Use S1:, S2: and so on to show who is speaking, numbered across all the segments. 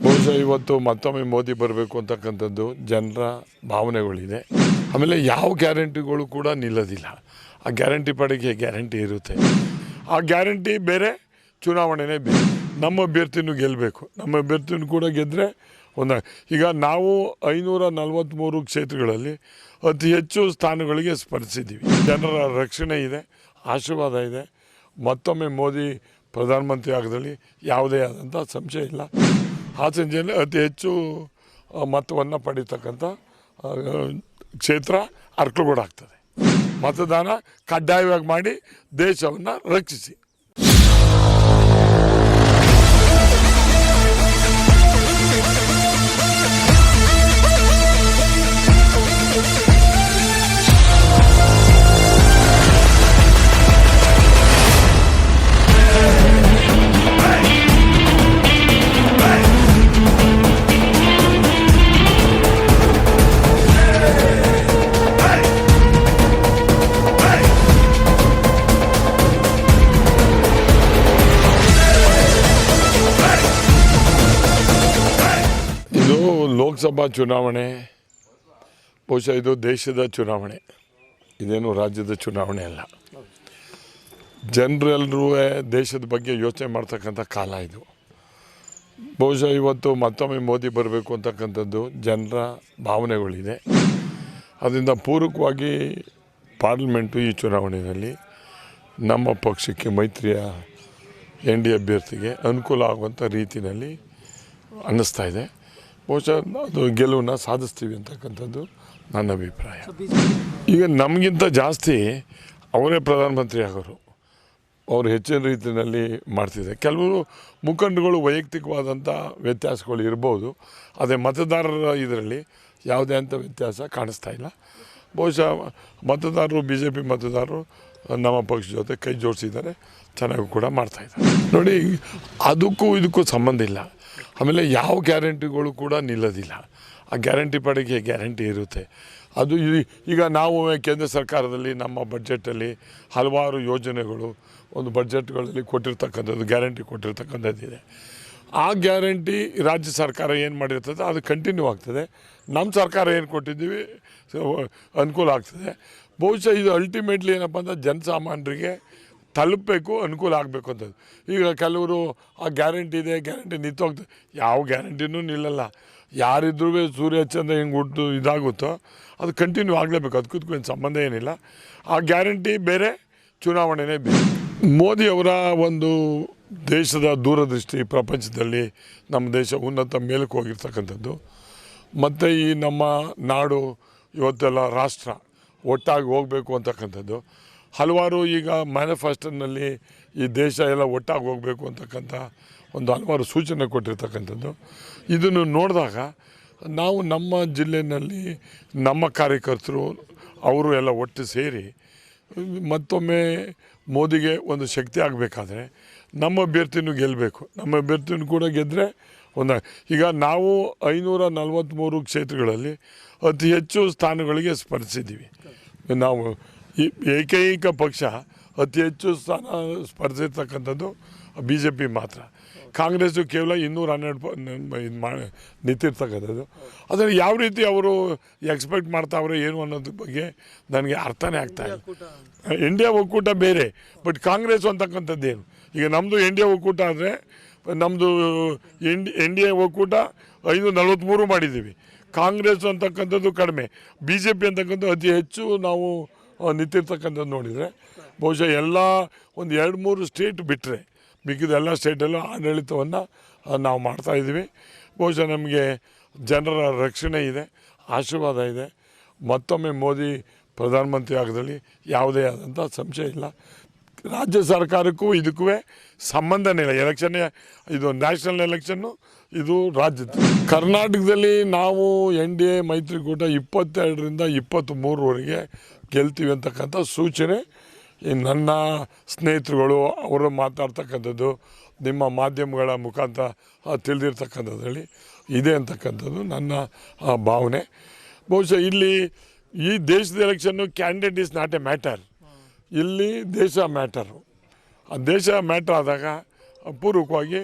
S1: ಬಹುಶಃ ಇವತ್ತು ಮತ್ತೊಮ್ಮೆ ಮೋದಿ ಬರಬೇಕು ಅಂತಕ್ಕಂಥದ್ದು ಜನರ ಭಾವನೆಗಳಿದೆ. ಆಮೇಲೆ ಯಾವ ಗ್ಯಾರಂಟಿಗಳು ಕೂಡ ನಿಲ್ಲೋದಿಲ್ಲ. ಆ ಗ್ಯಾರಂಟಿ ಪಡೆಗೆ ಗ್ಯಾರಂಟಿ ಇರುತ್ತೆ. ಆ ಗ್ಯಾರಂಟಿ ಬೇರೆ, ಚುನಾವಣೆನೇ ಬೇರೆ. ನಮ್ಮ ಅಭ್ಯರ್ಥಿನೂ ಗೆಲ್ಲಬೇಕು. ನಮ್ಮ ಅಭ್ಯರ್ಥಿನೂ ಕೂಡ ಗೆದ್ದರೆ ಈಗ ನಾವು 543 ಕ್ಷೇತ್ರಗಳಲ್ಲಿ ಅತಿ ಹೆಚ್ಚು ಸ್ಥಾನಗಳಿಗೆ ಸ್ಪರ್ಧಿಸಿದ್ದೀವಿ. ಜನರ ರಕ್ಷಣೆ ಇದೆ, ಆಶೀರ್ವಾದ ಇದೆ. ಮತ್ತೊಮ್ಮೆ ಮೋದಿ ಪ್ರಧಾನಮಂತ್ರಿ ಆಗೋದ್ರಲ್ಲಿ ಯಾವುದೇ ಆದಂಥ ಸಂಶಯ ಇಲ್ಲ. ಹಾಸನ ಅತಿ ಹೆಚ್ಚು ಮತವನ್ನು ಪಡೀತಕ್ಕಂಥ ಕ್ಷೇತ್ರ ಅರ್ಕಲಗೂಡು ಆಗ್ತದೆ. ಮತದಾನ ಕಡ್ಡಾಯವಾಗಿ ಮಾಡಿ ದೇಶವನ್ನು ರಕ್ಷಿಸಿ. ಲೋಕಸಭಾ ಚುನಾವಣೆ ಬಹುಶಃ ಇದು ದೇಶದ ಚುನಾವಣೆ, ಇದೇನು ರಾಜ್ಯದ ಚುನಾವಣೆ ಅಲ್ಲ. ಜನರೆಲ್ಲರೂ ದೇಶದ ಬಗ್ಗೆ ಯೋಚನೆ ಮಾಡ್ತಕ್ಕಂಥ ಕಾಲ ಇದು. ಬಹುಶಃ ಇವತ್ತು ಮತ್ತೊಮ್ಮೆ ಮೋದಿ ಬರಬೇಕು ಅಂತಕ್ಕಂಥದ್ದು ಜನರ ಭಾವನೆಗಳಿದೆ. ಅದರಿಂದ ಪೂರಕವಾಗಿ ಪಾರ್ಲಿಮೆಂಟು ಈ ಚುನಾವಣೆಯಲ್ಲಿ ನಮ್ಮ ಪಕ್ಷಕ್ಕೆ ಮೈತ್ರಿಯ NDA ಅಭ್ಯರ್ಥಿಗೆ ಅನುಕೂಲ ಆಗುವಂಥ ರೀತಿಯಲ್ಲಿ ಅನ್ನಿಸ್ತಾ ಇದೆ. ಬಹುಶಃ ಅದು ಗೆಲುವನ್ನು ಸಾಧಿಸ್ತೀವಿ ಅಂತಕ್ಕಂಥದ್ದು ನನ್ನ ಅಭಿಪ್ರಾಯ. ಈಗ ನಮಗಿಂತ ಜಾಸ್ತಿ ಅವರೇ ಪ್ರಧಾನಮಂತ್ರಿ ಆಗೋರು, ಅವರು ಹೆಚ್ಚಿನ ರೀತಿಯಲ್ಲಿ ಮಾಡ್ತಿದ್ದಾರೆ. ಕೆಲವರು ಮುಖಂಡಗಳು ವೈಯಕ್ತಿಕವಾದಂಥ ವ್ಯತ್ಯಾಸಗಳು ಇರ್ಬೋದು. ಅದೇ ಮತದಾರರ ಇದರಲ್ಲಿ ಯಾವುದೇ ಅಂಥ ವ್ಯತ್ಯಾಸ ಕಾಣಿಸ್ತಾ ಇಲ್ಲ. ಬಹುಶಃ ಮತದಾರರು BJP ಮತದಾರರು ನಮ್ಮ ಪಕ್ಷದ ಜೊತೆ ಕೈ ಜೋಡಿಸಿದ್ದಾರೆ, ಚೆನ್ನಾಗಿ ಕೂಡ ಮಾಡ್ತಾಯಿದ್ದಾರೆ. ನೋಡಿ, ಅದಕ್ಕೂ ಇದಕ್ಕೂ ಸಂಬಂಧ ಇಲ್ಲ. ಆಮೇಲೆ ಯಾವ ಗ್ಯಾರಂಟಿಗಳು ಕೂಡ ನಿಲ್ಲೋದಿಲ್ಲ. ಆ ಗ್ಯಾರಂಟಿ ಪಡೆಗೆ ಗ್ಯಾರಂಟಿ ಇರುತ್ತೆ. ಅದು ಈಗ ನಾವು ಕೇಂದ್ರ ಸರ್ಕಾರದಲ್ಲಿ ನಮ್ಮ ಬಡ್ಜೆಟಲ್ಲಿ ಹಲವಾರು ಯೋಜನೆಗಳು ಒಂದು ಬಡ್ಜೆಟ್ಗಳಲ್ಲಿ ಕೊಟ್ಟಿರ್ತಕ್ಕಂಥದ್ದು, ಗ್ಯಾರಂಟಿ ಕೊಟ್ಟಿರ್ತಕ್ಕಂಥದ್ದಿದೆ. ಆ ಗ್ಯಾರಂಟಿ ರಾಜ್ಯ ಸರ್ಕಾರ ಏನು ಮಾಡಿರ್ತದೆ ಅದು ಕಂಟಿನ್ಯೂ ಆಗ್ತದೆ. ನಮ್ಮ ಸರ್ಕಾರ ಏನು ಕೊಟ್ಟಿದ್ದೀವಿ ಅನುಕೂಲ ಆಗ್ತದೆ. ಬಹುಶಃ ಇದು ಅಲ್ಟಿಮೇಟ್ಲಿ ಏನಪ್ಪ ಅಂದರೆ ಜನಸಾಮಾನ್ಯರಿಗೆ ತಲುಪಬೇಕು, ಅನುಕೂಲ ಆಗಬೇಕು ಅಂತದ್ದು. ಈಗ ಕೆಲವರು ಆ ಗ್ಯಾರಂಟಿ ಇದೆ, ಗ್ಯಾರಂಟಿ ನಿಂತೋಗ್ತದೆ. ಯಾವ ಗ್ಯಾರಂಟಿನೂ ನಿಲ್ಲಲ್ಲ. ಯಾರಿದ್ರೂ ಸೂರ್ಯಚಂದ್ರ ಹಿಂಗೆ ಹುಟ್ಟು ಇದಾಗುತ್ತೋ ಅದು ಕಂಟಿನ್ಯೂ ಆಗಲೇಬೇಕು. ಅದಕ್ಕೂ ಏನು ಸಂಬಂಧ ಏನಿಲ್ಲ. ಆ ಗ್ಯಾರಂಟಿ ಬೇರೆ, ಚುನಾವಣೆನೇ ಬೇರೆ. ಮೋದಿಯವರ ಒಂದು ದೇಶದ ದೂರದೃಷ್ಟಿ, ಪ್ರಪಂಚದಲ್ಲಿ ನಮ್ಮ ದೇಶ ಉನ್ನತ ಮೇಲಕ್ಕೆ ಹೋಗಿರ್ತಕ್ಕಂಥದ್ದು, ಮತ್ತು ಈ ನಮ್ಮ ನಾಡು ಇವತ್ತೆಲ್ಲ ರಾಷ್ಟ್ರ ಒಟ್ಟಾಗಿ ಹೋಗಬೇಕು ಅಂತಕ್ಕಂಥದ್ದು. ಹಲವಾರು ಈಗ ಮ್ಯಾನಿಫೆಸ್ಟೋನಲ್ಲಿ ಈ ದೇಶ ಎಲ್ಲ ಒಟ್ಟಾಗಿ ಹೋಗಬೇಕು ಅಂತಕ್ಕಂಥ ಒಂದು ಹಲವಾರು ಸೂಚನೆ ಕೊಟ್ಟಿರ್ತಕ್ಕಂಥದ್ದು. ಇದನ್ನು ನೋಡಿದಾಗ ನಾವು ನಮ್ಮ ಜಿಲ್ಲೆಯಲ್ಲಿ ನಮ್ಮ ಕಾರ್ಯಕರ್ತರು ಅವರು ಎಲ್ಲ ಒಟ್ಟು ಸೇರಿ ಮತ್ತೊಮ್ಮೆ ಮೋದಿಗೆ ಒಂದು ಶಕ್ತಿ ಆಗಬೇಕಾದ್ರೆ ನಮ್ಮ ಅಭ್ಯರ್ಥಿನೂ ಗೆಲ್ಲಬೇಕು. ನಮ್ಮ ಅಭ್ಯರ್ಥಿನೂ ಕೂಡ ಗೆದ್ದರೆ ಈಗ ನಾವು 543 ಕ್ಷೇತ್ರಗಳಲ್ಲಿ ಅತಿ ಹೆಚ್ಚು ಸ್ಥಾನಗಳಿಗೆ ಸ್ಪರ್ಧಿಸಿದ್ದೀವಿ. ನಾವು ಈ ಏಕೈಕ ಪಕ್ಷ ಅತಿ ಹೆಚ್ಚು ಸ್ಥಾನ ಸ್ಪರ್ಧಿರ್ತಕ್ಕಂಥದ್ದು BJP ಮಾತ್ರ. ಕಾಂಗ್ರೆಸ್ಸು ಕೇವಲ 212 ನಿಂತಿರ್ತಕ್ಕಂಥದ್ದು. ಅದನ್ನು ಯಾವ ರೀತಿ ಅವರು ಎಕ್ಸ್ಪೆಕ್ಟ್ ಮಾಡ್ತಾವ್ರೆ ಏನು ಅನ್ನೋದ್ರ ಬಗ್ಗೆ ನನಗೆ ಅರ್ಥನೇ ಆಗ್ತಾಯಿಲ್ಲ. ಇಂಡಿಯಾ ಒಕ್ಕೂಟ ಬೇರೆ, ಬಟ್ ಕಾಂಗ್ರೆಸ್ ಅಂತಕ್ಕಂಥದ್ದೇನು? ಈಗ ನಮ್ಮದು ಇಂಡಿಯಾ ಒಕ್ಕೂಟ ಆದರೆ ನಮ್ಮದು NDA ಒಕ್ಕೂಟ 543 ಮಾಡಿದ್ದೀವಿ. ಕಾಂಗ್ರೆಸ್ ಅಂತಕ್ಕಂಥದ್ದು ಕಡಿಮೆ, BJP ಅಂತಕ್ಕಂಥದ್ದು ಅತಿ ಹೆಚ್ಚು ನಾವು ನಿಂತಿರ್ತಕ್ಕಂಥದ್ದು ನೋಡಿದರೆ ಬಹುಶಃ ಎಲ್ಲ ಒಂದು 2-3 ಸ್ಟೇಟ್ ಬಿಟ್ಟರೆ ಮಿಕ್ಕಿದ ಎಲ್ಲ ಸ್ಟೇಟಲ್ಲೂ ಆಡಳಿತವನ್ನು ನಾವು ಮಾಡ್ತಾಯಿದ್ದೀವಿ. ಬಹುಶಃ ನಮಗೆ ಜನರ ರಕ್ಷಣೆ ಇದೆ, ಆಶೀರ್ವಾದ ಇದೆ. ಮತ್ತೊಮ್ಮೆ ಮೋದಿ ಪ್ರಧಾನಮಂತ್ರಿ ಆಗೋದ್ರಲ್ಲಿ ಯಾವುದೇ ಆದಂಥ ಸಂಶಯ ಇಲ್ಲ. ರಾಜ್ಯ ಸರ್ಕಾರಕ್ಕೂ ಇದಕ್ಕೂ ಸಂಬಂಧನೇ ಇಲ್ಲ. ಎಲೆಕ್ಷನ್ ಇದು ನ್ಯಾಷನಲ್ ಎಲೆಕ್ಷನ್ನು, ಇದು ರಾಜ್ಯದ. ಕರ್ನಾಟಕದಲ್ಲಿ ನಾವು NDA ಮೈತ್ರಿಕೂಟ 22ರಿಂದ 23ವರೆಗೆ ಗೆಲ್ತೀವಿ ಅಂತಕ್ಕಂಥ ಸೂಚನೆ ನನ್ನ ಸ್ನೇಹಿತರುಗಳು ಅವರು ಮಾತಾಡ್ತಕ್ಕಂಥದ್ದು, ನಿಮ್ಮ ಮಾಧ್ಯಮಗಳ ಮುಖಾಂತರ ತಿಳಿದಿರ್ತಕ್ಕಂಥದ್ರಲ್ಲಿ ಇದೆ ಅಂತಕ್ಕಂಥದ್ದು ನನ್ನ ಭಾವನೆ. ಬಹುಶಃ ಇಲ್ಲಿ ಈ ದೇಶದ election candidate is not A matter. ಇಲ್ಲಿ ದೇಶ ಮ್ಯಾಟರು. ಆ ದೇಶ ಮ್ಯಾಟ್ರ್ ಆದಾಗ ಪೂರ್ವಕವಾಗಿ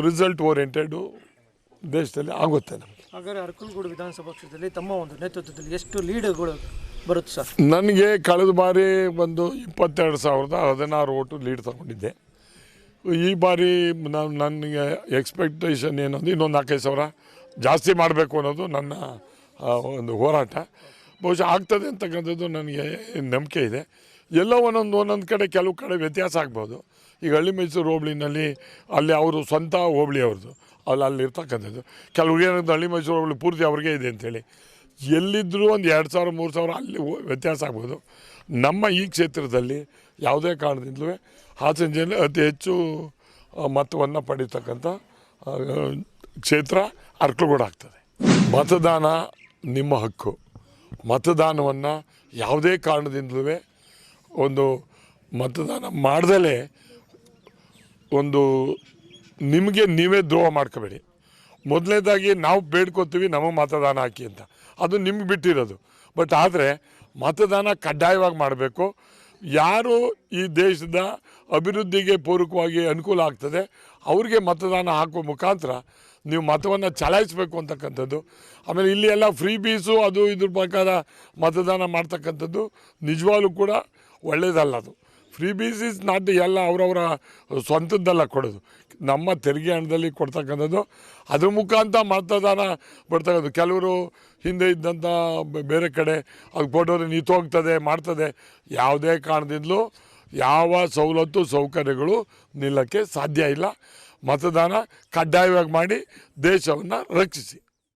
S1: ರಿಸಲ್ಟ್ ಓರಿಯೆಂಟೆಡು ದೇಶದಲ್ಲಿ ಆಗುತ್ತೆ ನಮಗೆ.
S2: ಹಾಗಾದರೆ ಅರಕಲಗೂಡು ವಿಧಾನಸಭಾ ಕ್ಷೇತ್ರದಲ್ಲಿ ತಮ್ಮ ಒಂದು ನೇತೃತ್ವದಲ್ಲಿ ಎಷ್ಟು ಲೀಡ್ಗಳು ಬರುತ್ತೆ ಸರ್?
S1: ನನಗೆ ಕಳೆದ ಬಾರಿ ಒಂದು 22,016 ಓಟು ಲೀಡ್ ತಗೊಂಡಿದ್ದೆ. ಈ ಬಾರಿ ನನಗೆ ಎಕ್ಸ್ಪೆಕ್ಟೇಷನ್ ಏನಂದ್ರೆ ಇನ್ನೊಂದು 4,000 ಜಾಸ್ತಿ ಮಾಡಬೇಕು ಅನ್ನೋದು ನನ್ನ ಒಂದು ಹೋರಾಟ. ಬಹುಶಃ ಆಗ್ತದೆ ಅಂತಕ್ಕಂಥದ್ದು ನನಗೆ ನಂಬಿಕೆ ಇದೆ. ಎಲ್ಲೋ ಒಂದೊಂದು ಕಡೆ ಕೆಲವು ಕಡೆ ವ್ಯತ್ಯಾಸ ಆಗ್ಬೋದು. ಈಗ ಹಳ್ಳಿ ಮೈಸೂರು ಹೋಬಳಿನಲ್ಲಿ ಅಲ್ಲಿ ಅವರು ಸ್ವಂತ ಹೋಬಳಿ ಅವ್ರದ್ದು ಅಲ್ಲಿರ್ತಕ್ಕಂಥದ್ದು. ಕೆಲವ್ರಿಗೆ ಏನಂದ್ರೆ ಹಳ್ಳಿ ಮೈಸೂರು ಹೋಬಳಿ ಪೂರ್ತಿ ಅವ್ರಿಗೆ ಇದೆ ಅಂಥೇಳಿ ಎಲ್ಲಿದ್ದರೂ ಒಂದು 2,000 3,000 ಅಲ್ಲಿ ವ್ಯತ್ಯಾಸ ಆಗ್ಬೋದು. ನಮ್ಮ ಈ ಕ್ಷೇತ್ರದಲ್ಲಿ ಯಾವುದೇ ಕಾರಣದಿಂದಲೂ ಹಾಸನ ಜಿಲ್ಲೆ ಅತಿ ಹೆಚ್ಚು ಮತವನ್ನು ಪಡೀತಕ್ಕಂಥ ಕ್ಷೇತ್ರ ಅರಕಲಗೂಡು ಆಗ್ತದೆ. ಮತದಾನ ನಿಮ್ಮ ಹಕ್ಕು. ಮತದಾನವನ್ನು ಯಾವುದೇ ಕಾರಣದಿಂದಲೂ ಒಂದು ಮತದಾನ ಮಾಡ್ದಲೇ ಒಂದು ನಿಮಗೆ ನೀವೇ ದ್ರೋಹ ಮಾಡ್ಕೋಬೇಡಿ. ಮೊದಲನೇದಾಗಿ ನಾವು ಬೇಡ್ಕೊತೀವಿ ನಮಗೆ ಮತದಾನ ಹಾಕಿ ಅಂತ, ಅದು ನಿಮ್ಗೆ ಬಿಟ್ಟಿರೋದು. ಬಟ್ ಆದರೆ ಮತದಾನ ಕಡ್ಡಾಯವಾಗಿ ಮಾಡಬೇಕು. ಯಾರು ಈ ದೇಶದ ಅಭಿವೃದ್ಧಿಗೆ ಪೂರಕವಾಗಿ ಅನುಕೂಲ ಆಗ್ತದೆ ಅವ್ರಿಗೆ ಮತದಾನ ಹಾಕುವ ಮುಖಾಂತರ ನೀವು ಮತವನ್ನು ಚಲಾಯಿಸಬೇಕು ಅಂತಕ್ಕಂಥದ್ದು. ಆಮೇಲೆ ಇಲ್ಲಿ ಎಲ್ಲ ಫ್ರೀ ಬೀಸು ಅದು ಇದ್ರ ಪ್ರಕಾರ ಮತದಾನ ಮಾಡ್ತಕ್ಕಂಥದ್ದು ನಿಜವಾಗ್ಲೂ ಕೂಡ ಒಳ್ಳೆಯದಲ್ಲ. ಅದು ಫ್ರೀ ಬೀಸ್ ಇಸ್ ನಾಟ್ ಎಲ್ಲ ಅವರವರ ಸ್ವಂತದ್ದೆಲ್ಲ ಕೊಡೋದು, ನಮ್ಮ ತೆರಿಗೆ ಹಣದಲ್ಲಿ ಕೊಡ್ತಕ್ಕಂಥದ್ದು. ಅದ್ರ ಮುಖಾಂತರ ಮತದಾನ ಬರ್ತಕ್ಕಂಥದ್ದು. ಕೆಲವರು ಹಿಂದೆ ಇದ್ದಂಥ ಬೇರೆ ಕಡೆ ಅದು ಕೊಡೋರು ನಿಂತೋಗ್ತದೆ ಮಾಡ್ತದೆ. ಯಾವುದೇ ಕಾರಣದಿಂದಲೂ ಯಾವ ಸವಲತ್ತು ಸೌಕರ್ಯಗಳು ನಿಲ್ಲಕ್ಕೆ ಸಾಧ್ಯ ಇಲ್ಲ. ಮತದಾನ ಕಡ್ಡಾಯವಾಗಿ ಮಾಡಿ ದೇಶವನ್ನು ರಕ್ಷಿಸಿ.